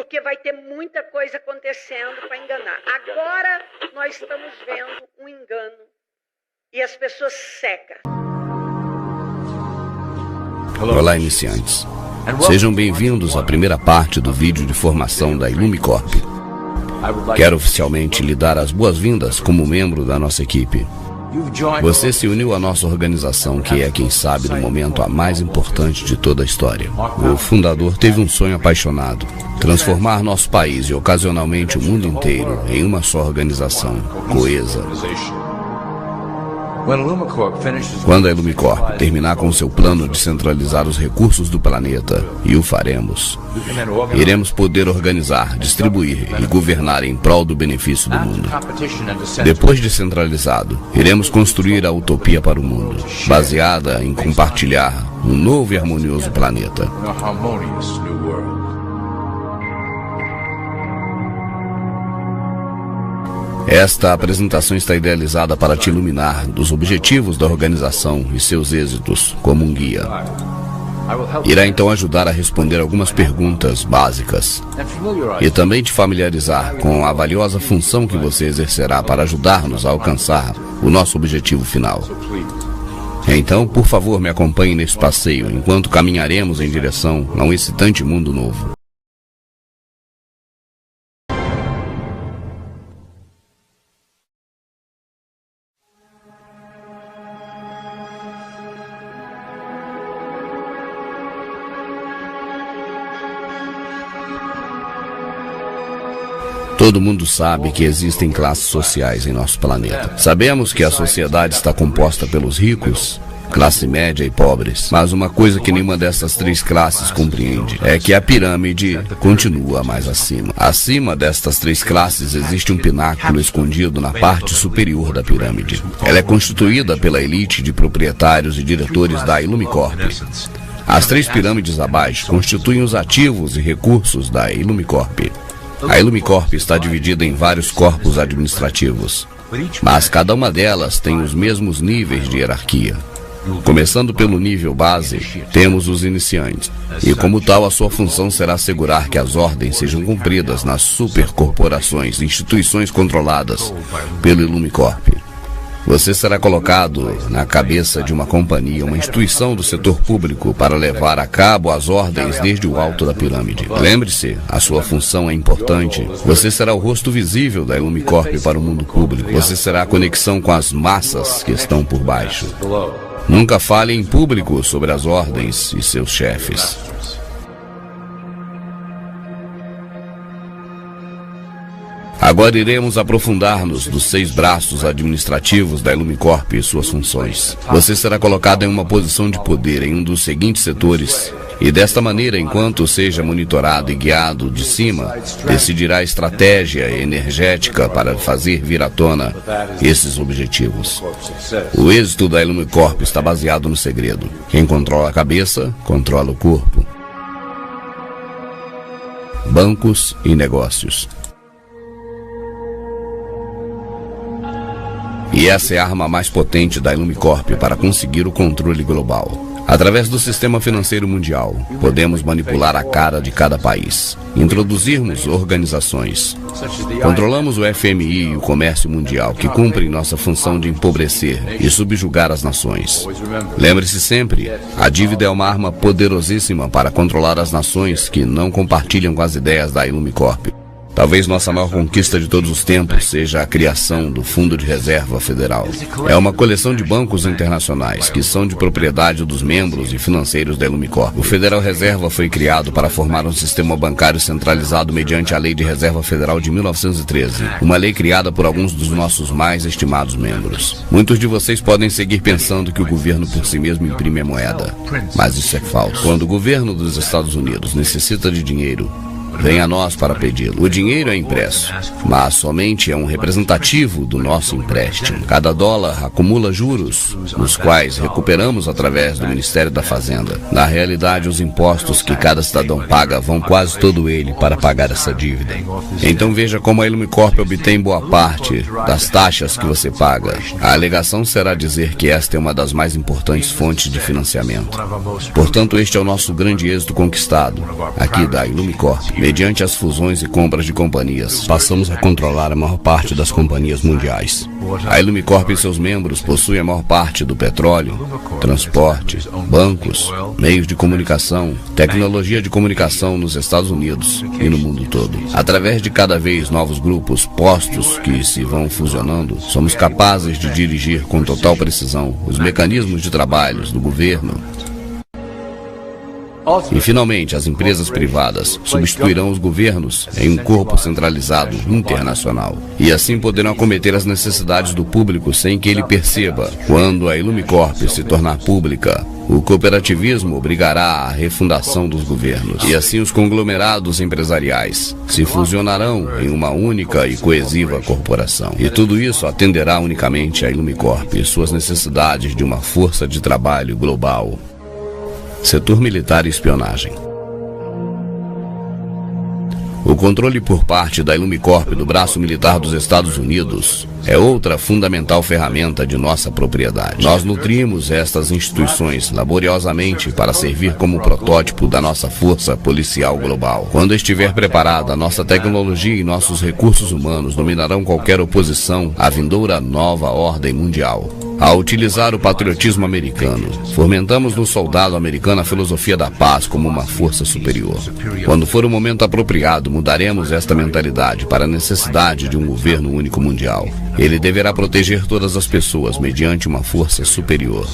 porque vai ter muita coisa acontecendo para enganar. Agora nós estamos vendo um engano e as pessoas secam. Olá, iniciantes. Sejam bem-vindos à primeira parte do vídeo de formação da Ilumicorp. Quero oficialmente lhe dar as boas-vindas como membro da nossa equipe. Você se uniu à nossa organização, que é, quem sabe, no momento a mais importante de toda a história. O fundador teve um sonho apaixonado: transformar nosso país e ocasionalmente o mundo inteiro em uma só organização, coesa. Quando a Ilumicorp terminar com seu plano de centralizar os recursos do planeta, e o faremos, iremos poder organizar, distribuir e governar em prol do benefício do mundo. Depois de centralizado, iremos construir a utopia para o mundo, baseada em compartilhar um novo e harmonioso planeta. Esta apresentação está idealizada para te iluminar dos objetivos da organização e seus êxitos como um guia. Irá então ajudar a responder algumas perguntas básicas e também te familiarizar com a valiosa função que você exercerá para ajudar-nos a alcançar o nosso objetivo final. Então, por favor, me acompanhe nesse passeio enquanto caminharemos em direção a um excitante mundo novo. Todo mundo sabe que existem classes sociais em nosso planeta. Sabemos que a sociedade está composta pelos ricos, classe média e pobres. Mas uma coisa que nenhuma dessas três classes compreende é que a pirâmide continua mais acima. Acima destas três classes existe um pináculo escondido na parte superior da pirâmide. Ela é constituída pela elite de proprietários e diretores da Ilumicorp. As três pirâmides abaixo constituem os ativos e recursos da Ilumicorp. A Ilumicorp está dividida em vários corpos administrativos, mas cada uma delas tem os mesmos níveis de hierarquia. Começando pelo nível base, temos os iniciantes, e como tal a sua função será assegurar que as ordens sejam cumpridas nas supercorporações, instituições controladas pelo Ilumicorp. Você será colocado na cabeça de uma companhia, uma instituição do setor público, para levar a cabo as ordens desde o alto da pirâmide. Lembre-se, a sua função é importante. Você será o rosto visível da Ilumicorp para o mundo público. Você será a conexão com as massas que estão por baixo. Nunca fale em público sobre as ordens e seus chefes. Agora iremos aprofundar-nos dos 6 braços administrativos da Ilumicorp e suas funções. Você será colocado em uma posição de poder em um dos seguintes setores, e desta maneira, enquanto seja monitorado e guiado de cima, decidirá a estratégia energética para fazer vir à tona esses objetivos. O êxito da Ilumicorp está baseado no segredo. Quem controla a cabeça, controla o corpo. Bancos e negócios. E essa é a arma mais potente da Ilumicorp para conseguir o controle global. Através do sistema financeiro mundial, podemos manipular a cara de cada país, introduzirmos organizações. Controlamos o FMI e o comércio mundial, que cumprem nossa função de empobrecer e subjugar as nações. Lembre-se sempre, a dívida é uma arma poderosíssima para controlar as nações que não compartilham com as ideias da Ilumicorp. Talvez nossa maior conquista de todos os tempos seja a criação do Fundo de Reserva Federal. É uma coleção de bancos internacionais que são de propriedade dos membros e financeiros da Ilumicorp. O Federal Reserva foi criado para formar um sistema bancário centralizado mediante a Lei de Reserva Federal de 1913, uma lei criada por alguns dos nossos mais estimados membros. Muitos de vocês podem seguir pensando que o governo por si mesmo imprime a moeda, mas isso é falso. Quando o governo dos Estados Unidos necessita de dinheiro, vem a nós para pedi-lo. O dinheiro é impresso, mas somente é um representativo do nosso empréstimo. Cada dólar acumula juros, os quais recuperamos através do Ministério da Fazenda. Na realidade, os impostos que cada cidadão paga vão quase todo ele para pagar essa dívida. Então veja como a Ilumicorp obtém boa parte das taxas que você paga. A alegação será dizer que esta é uma das mais importantes fontes de financiamento. Portanto, este é o nosso grande êxito conquistado, aqui da Ilumicorp. Mediante as fusões e compras de companhias, passamos a controlar a maior parte das companhias mundiais. A Ilumicorp e seus membros possuem a maior parte do petróleo, transporte, bancos, meios de comunicação, tecnologia de comunicação nos Estados Unidos e no mundo todo. Através de cada vez novos grupos, postos que se vão fusionando, somos capazes de dirigir com total precisão os mecanismos de trabalho do governo. E, finalmente, as empresas privadas substituirão os governos em um corpo centralizado internacional. E assim poderão acometer as necessidades do público sem que ele perceba. Quando a Ilumicorp se tornar pública, o cooperativismo obrigará à refundação dos governos. E assim os conglomerados empresariais se fusionarão em uma única e coesiva corporação. E tudo isso atenderá unicamente à Ilumicorp e suas necessidades de uma força de trabalho global. Setor militar e espionagem. O controle por parte da Ilumicorp do braço militar dos Estados Unidos é outra fundamental ferramenta de nossa propriedade. Nós nutrimos estas instituições laboriosamente para servir como protótipo da nossa força policial global. Quando estiver preparada, nossa tecnologia e nossos recursos humanos dominarão qualquer oposição à vindoura nova ordem mundial. Ao utilizar o patriotismo americano, fomentamos no soldado americano a filosofia da paz como uma força superior. Quando for o momento apropriado, mudaremos esta mentalidade para a necessidade de um governo único mundial. Ele deverá proteger todas as pessoas mediante uma força superior.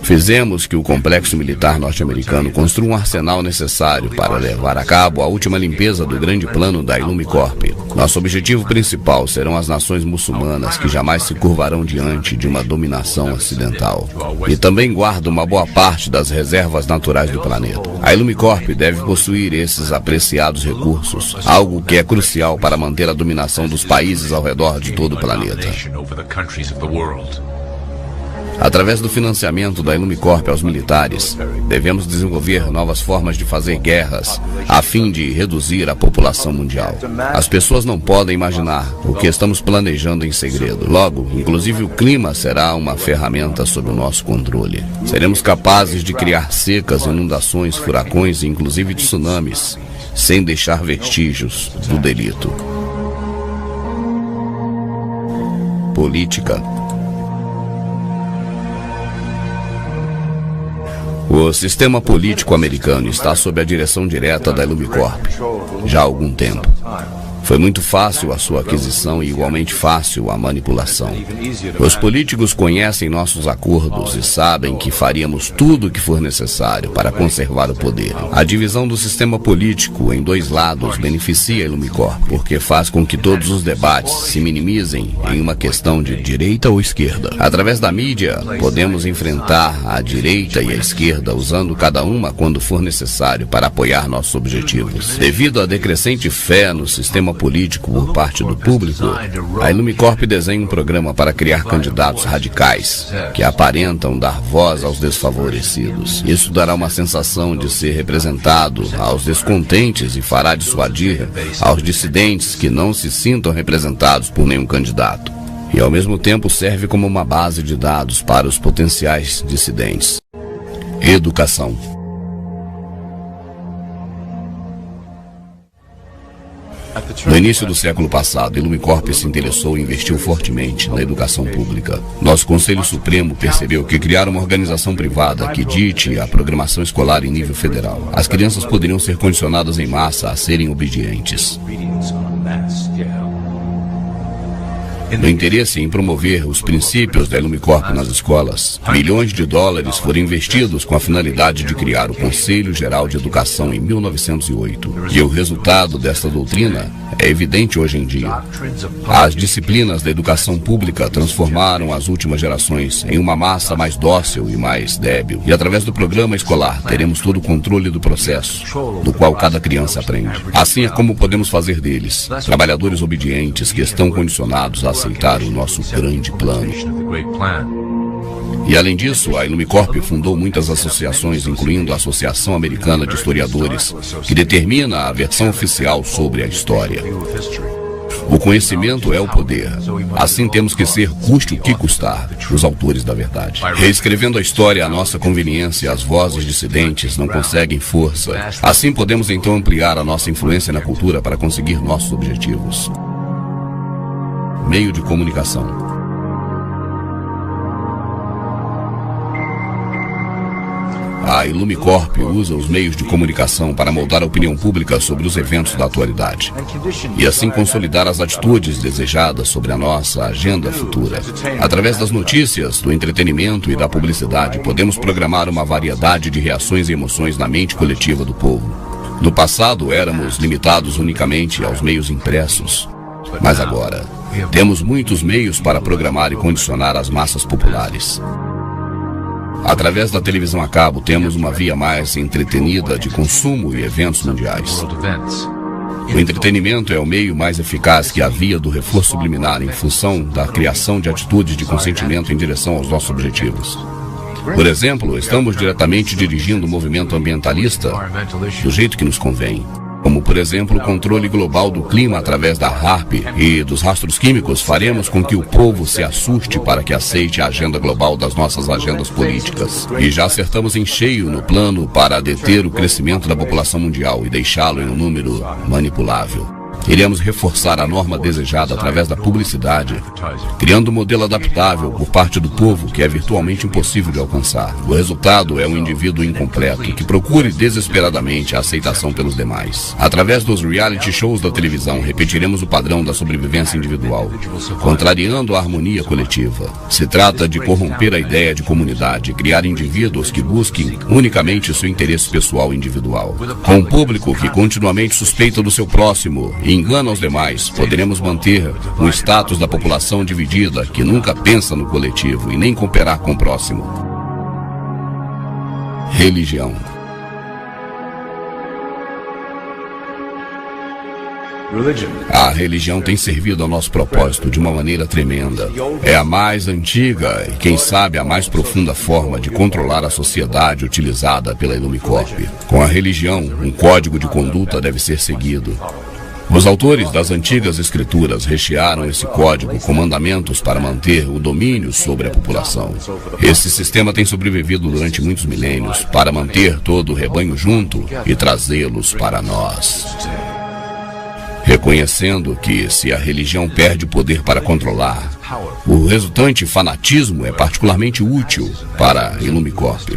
Fizemos que o complexo militar norte-americano construa um arsenal necessário para levar a cabo a última limpeza do grande plano da Ilumicorp. Nosso objetivo principal serão as nações muçulmanas que jamais se curvarão diante de uma dominação ocidental. E também guarda uma boa parte das reservas naturais do planeta. A Ilumicorp deve possuir esses apreciados recursos, algo que é crucial para manter a dominação dos países ao redor de todo o planeta. Através do financiamento da Ilumicorp aos militares, devemos desenvolver novas formas de fazer guerras, a fim de reduzir a população mundial. As pessoas não podem imaginar o que estamos planejando em segredo. Logo, inclusive o clima será uma ferramenta sob o nosso controle. Seremos capazes de criar secas, inundações, furacões e inclusive tsunamis, sem deixar vestígios do delito. Política. O sistema político americano está sob a direção direta da Ilumicorp já há algum tempo. Foi muito fácil a sua aquisição e igualmente fácil a manipulação. Os políticos conhecem nossos acordos e sabem que faríamos tudo o que for necessário para conservar o poder. A divisão do sistema político em dois lados beneficia a Ilumicorp, porque faz com que todos os debates se minimizem em uma questão de direita ou esquerda. Através da mídia, podemos enfrentar a direita e a esquerda usando cada uma quando for necessário para apoiar nossos objetivos. Devido à decrescente fé no sistema político por parte do público, a Ilumicorp desenha um programa para criar candidatos radicais que aparentam dar voz aos desfavorecidos. Isso dará uma sensação de ser representado aos descontentes e fará dissuadir aos dissidentes que não se sintam representados por nenhum candidato. E ao mesmo tempo serve como uma base de dados para os potenciais dissidentes. Educação. No início do século passado, a Ilumicorp se interessou e investiu fortemente na educação pública. Nosso Conselho Supremo percebeu que criar uma organização privada que dite a programação escolar em nível federal, as crianças poderiam ser condicionadas em massa a serem obedientes. No interesse em promover os princípios da Ilumicorp nas escolas, milhões de dólares foram investidos com a finalidade de criar o Conselho Geral de Educação em 1908. E o resultado desta doutrina é evidente hoje em dia. As disciplinas da educação pública transformaram as últimas gerações em uma massa mais dócil e mais débil. E através do programa escolar teremos todo o controle do processo, do qual cada criança aprende. Assim é como podemos fazer deles trabalhadores obedientes que estão condicionados a aceitar o nosso grande plano. E além disso, a Ilumicorp fundou muitas associações, incluindo a Associação Americana de Historiadores, que determina a versão oficial sobre a história. O conhecimento é o poder. Assim temos que ser, custe o que custar, os autores da verdade. Reescrevendo a história à nossa conveniência, as vozes dissidentes não conseguem força. Assim podemos então ampliar a nossa influência na cultura para conseguir nossos objetivos. Meio de comunicação. A Ilumicorp usa os meios de comunicação para moldar a opinião pública sobre os eventos da atualidade e assim consolidar as atitudes desejadas sobre a nossa agenda futura. Através das notícias, do entretenimento e da publicidade, podemos programar uma variedade de reações e emoções na mente coletiva do povo. No passado, éramos limitados unicamente aos meios impressos, mas agora temos muitos meios para programar e condicionar as massas populares. Através da televisão a cabo, temos uma via mais entretenida de consumo e eventos mundiais. O entretenimento é o meio mais eficaz que a via do reforço subliminar em função da criação de atitudes de consentimento em direção aos nossos objetivos. Por exemplo, estamos diretamente dirigindo o movimento ambientalista do jeito que nos convém. Como, por exemplo, o controle global do clima através da HAARP e dos rastros químicos, faremos com que o povo se assuste para que aceite a agenda global das nossas agendas políticas. E já acertamos em cheio no plano para deter o crescimento da população mundial e deixá-lo em um número manipulável. Iremos reforçar a norma desejada através da publicidade, criando um modelo adaptável por parte do povo que é virtualmente impossível de alcançar. O resultado é um indivíduo incompleto que procure desesperadamente a aceitação pelos demais. Através dos reality shows da televisão, repetiremos o padrão da sobrevivência individual, contrariando a harmonia coletiva. Se trata de corromper a ideia de comunidade, criar indivíduos que busquem unicamente seu interesse pessoal individual. Com um público que continuamente suspeita do seu próximo e engana aos demais, poderemos manter um status da população dividida que nunca pensa no coletivo e nem cooperar com o próximo. Religião. A religião tem servido ao nosso propósito de uma maneira tremenda. É a mais antiga e, quem sabe, a mais profunda forma de controlar a sociedade utilizada pela Ilumicorp. Com a religião, um código de conduta deve ser seguido. Os autores das antigas escrituras rechearam esse código com mandamentos para manter o domínio sobre a população. Esse sistema tem sobrevivido durante muitos milênios para manter todo o rebanho junto e trazê-los para nós. Reconhecendo que, se a religião perde o poder para controlar, o resultante fanatismo é particularmente útil para a Ilumicorp.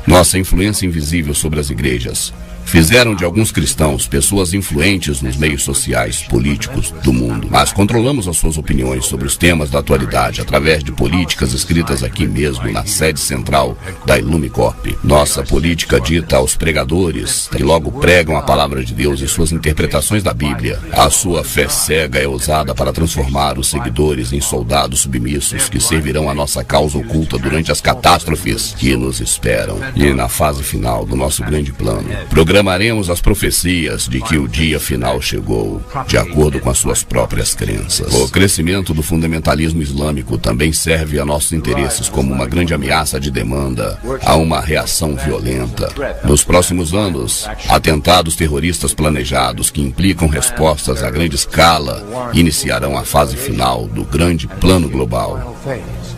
Nossa influência invisível sobre as igrejas fizeram de alguns cristãos pessoas influentes nos meios sociais, políticos do mundo. Mas controlamos as suas opiniões sobre os temas da atualidade através de políticas escritas aqui mesmo, na sede central da Ilumicorp. Nossa política dita aos pregadores, que logo pregam a palavra de Deus e suas interpretações da Bíblia. A sua fé cega é usada para transformar os seguidores em soldados submissos que servirão a nossa causa oculta durante as catástrofes que nos esperam. E na fase final do nosso grande plano, programaremos as profecias de que o dia final chegou, de acordo com as suas próprias crenças. O crescimento do fundamentalismo islâmico também serve a nossos interesses como uma grande ameaça de demanda a uma reação violenta. Nos próximos anos, atentados terroristas planejados que implicam respostas a grande escala iniciarão a fase final do grande plano global.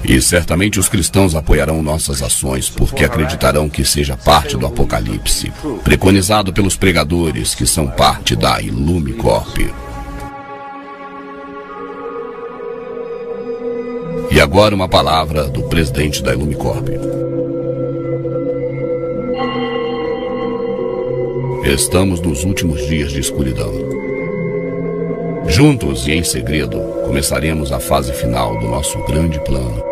E certamente os cristãos apoiarão nossas ações porque acreditarão que seja parte do Apocalipse, preconizado pelos pregadores que são parte da Ilumicorp. E agora uma palavra do presidente da Ilumicorp. Estamos nos últimos dias de escuridão. Juntos e em segredo, começaremos a fase final do nosso grande plano.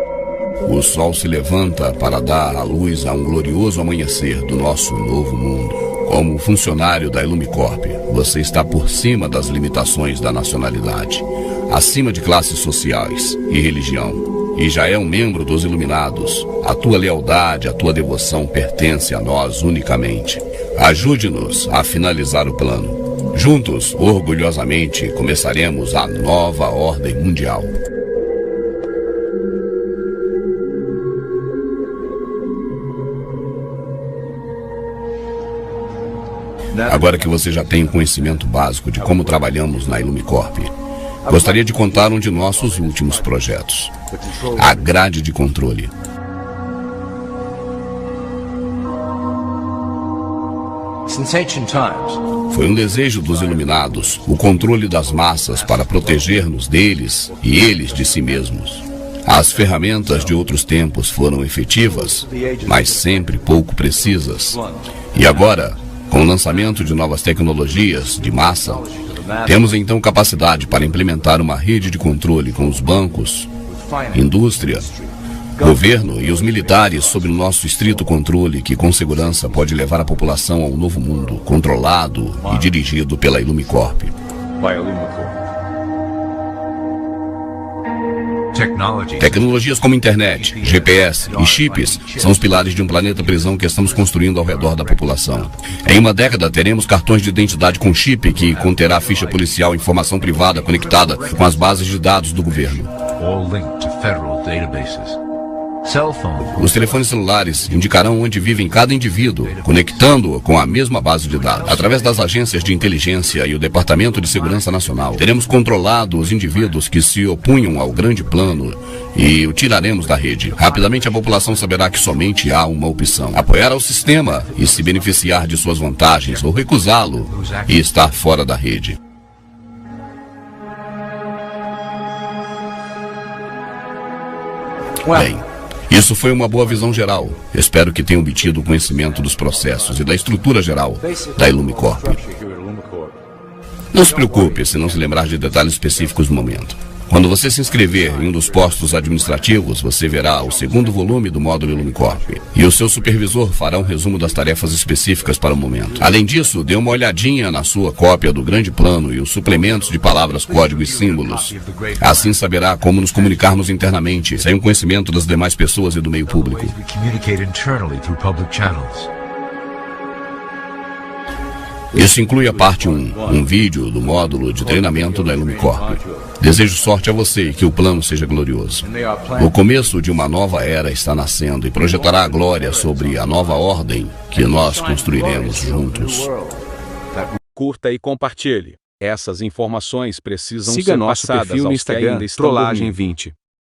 O sol se levanta para dar à luz a um glorioso amanhecer do nosso novo mundo. Como funcionário da Ilumicorp, você está por cima das limitações da nacionalidade, acima de classes sociais e religião, e já é um membro dos Iluminados. A tua lealdade, a tua devoção pertence a nós unicamente. Ajude-nos a finalizar o plano. Juntos, orgulhosamente, começaremos a nova ordem mundial. Agora que você já tem um conhecimento básico de como trabalhamos na Ilumicorp, Gostaria de contar um de nossos últimos projetos: a grade de controle. Foi um desejo dos iluminados o controle das massas para proteger-nos deles e eles de si mesmos. As ferramentas de outros tempos foram efetivas, mas sempre pouco precisas. E agora, com o lançamento de novas tecnologias de massa, temos então capacidade para implementar uma rede de controle com os bancos, indústria, governo e os militares sob o nosso estrito controle, que com segurança pode levar a população a um novo mundo, controlado e dirigido pela Illumicorp. Tecnologias como internet, GPS e chips são os pilares de um planeta prisão que estamos construindo ao redor da população. Em uma década teremos cartões de identidade com chip que conterá ficha policial e informação privada conectada com as bases de dados do governo. Os telefones celulares indicarão onde vive cada indivíduo, conectando-o com a mesma base de dados. Através das agências de inteligência e o Departamento de Segurança Nacional, teremos controlado os indivíduos que se opunham ao grande plano e o tiraremos da rede. Rapidamente a população saberá que somente há uma opção: apoiar ao sistema e se beneficiar de suas vantagens, ou recusá-lo e estar fora da rede. Bem, isso foi uma boa visão geral. Espero que tenham obtido conhecimento dos processos e da estrutura geral da Illumicorp. Não se preocupe se não se lembrar de detalhes específicos no momento. Quando você se inscrever em um dos postos administrativos, você verá o segundo volume do módulo Illumicorp. E o seu supervisor fará um resumo das tarefas específicas para o momento. Além disso, dê uma olhadinha na sua cópia do grande plano e os suplementos de palavras, código e símbolos. Assim saberá como nos comunicarmos internamente, sem o conhecimento das demais pessoas e do meio público. Isso inclui a parte 1, um vídeo do módulo de treinamento da Illumicorp. Desejo sorte a você e que o plano seja glorioso. O começo de uma nova era está nascendo e projetará a glória sobre a nova ordem que nós construiremos juntos. Curta e compartilhe. Essas informações precisam Siga ser nosso passadas perfil no aos que Instagram, ainda estão dormindo. Trollagem20.